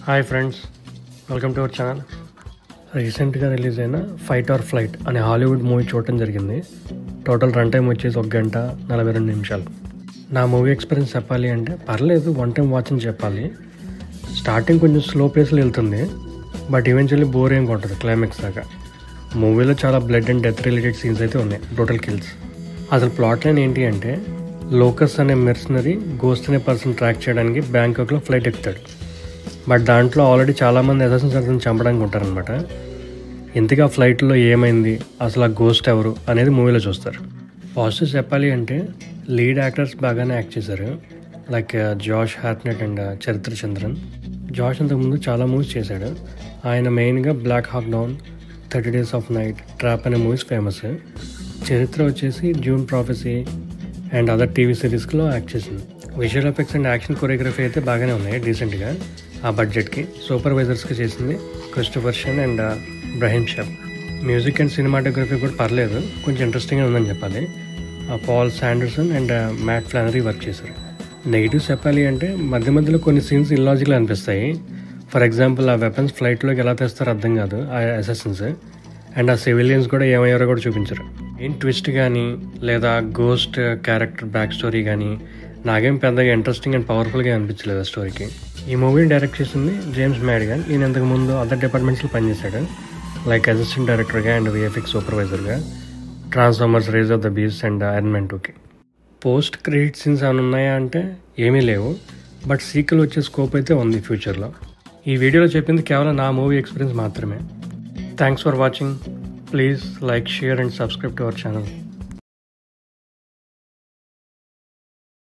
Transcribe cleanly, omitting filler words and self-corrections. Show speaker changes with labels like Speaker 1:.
Speaker 1: Hi friends, welcome to our channel. రీసెంట్గా release అయిన fight or flight అనే Hollywood movie చూడటం జరిగింది. టోటల్ రన్ టైం వచ్చేసి 1 గంట 42 నిమిషాలు. నా మూవీ ఎక్స్పీరియన్స్ చెప్పాలి అంటే పర్లేదు, 1 టైం వాచ్ అని చెప్పాలి. స్టార్టింగ్ కొంచెం స్లో పేస్లో వెళ్తుంది, బట్ ఈవెన్చువల్లీ బోర్ ఏం కొట్టదు క్లైమాక్స్ దాకా. మూవీలో చాలా blood and death related scenes అయితే ఉన్నాయి, బ్రూటల్ కిల్స్. అసలు ప్లాట్ లైన్ ఏంటి అంటే, లోకస్ అనే మెర్సనరీ గోస్ట్ అనే పర్సన్ ట్రాక్ చేయడానికి బ్యాంకాక్లో ఫ్లైట్ ఎక్కుతాడు. బట్ దాంట్లో ఆల్రెడీ చాలామంది అసాసిన్స్ అతను చంపడానికి ఉంటారనమాట. ఇంతకీ ఆ ఫ్లైట్లో ఏమైంది, అసలు ఆ గోస్ట్ ఎవరు అనేది మూవీలో చూస్తారు. పాజిటివ్ చెప్పాలి అంటే లీడ్ యాక్టర్స్ బాగానే యాక్ట్ చేశారు, like Josh Hartnett and Charithra Chandran. Josh అంతకుముందు చాలా మూవీస్ చేశాడు. ఆయన మెయిన్గా Black Hawk Down, 30 Days of Night, Trap అనే మూవీస్ ఫేమస్. చరిత్ర వచ్చేసి Dune prophecy and other TV సిరీస్లో యాక్ట్ చేసింది. Visual effects and action choreography అయితే బాగానే ఉన్నాయి డీసెంట్గా. ఆ బడ్జెట్కి సూపర్వైజర్స్కి చేసింది క్రిస్టోఫర్ షన్ అండ్ బ్రహీమ్ షెఫ్. మ్యూజిక్ అండ్ సినిమాటోగ్రఫీ కూడా పర్లేదు, కొంచెం ఇంట్రెస్టింగ్గా ఉందని చెప్పాలి. పాల్ శాండర్సన్ అండ్ మ్యాట్ ఫ్లానరీ వర్క్ చేశారు. నెగిటివ్స్ చెప్పాలి అంటే మధ్య మధ్యలో కొన్ని సీన్స్ ఇల్లాజికల్ అనిపిస్తాయి. ఫర్ ఎగ్జాంపుల్, ఆ వెపన్స్ ఫ్లైట్లోకి ఎలా తెస్తారో అర్థం కాదు ఆ అసాసిన్స్, అండ్ ఆ సివిలియన్స్ కూడా ఏమయ్యారో కూడా చూపించరు. ఏం ట్విస్ట్ కానీ లేదా గోస్ట్ క్యారెక్టర్ బ్యాక్ స్టోరీ కానీ నాకేం పెద్దగా ఇంట్రెస్టింగ్ అండ్ పవర్ఫుల్గా అనిపించలేదు ఆ స్టోరీకి. ఈ మూవీని డైరెక్ట్ చేసింది జేమ్స్ మ్యాడిగన్. ఈయన ఇంతకుముందు అదర్ డిపార్ట్మెంట్స్లో పనిచేశాడు, లైక్ అసిస్టెంట్ డైరెక్టర్గా అండ్ విఎఫ్ఎక్స్ సూపర్వైజర్గా Transformers, Rise of the Beast and Iron Man 2కి. పోస్ట్ క్రెడిట్ సీన్స్ ఏమైనా ఉన్నాయా అంటే ఏమీ లేవు, బట్ సీక్వెల్ వచ్చే స్కోప్ అయితే ఉంది ఫ్యూచర్లో. ఈ వీడియోలో చెప్పింది కేవలం నా మూవీ ఎక్స్పీరియన్స్ మాత్రమే. Thanks for watching. Please like, share and subscribe to our channel.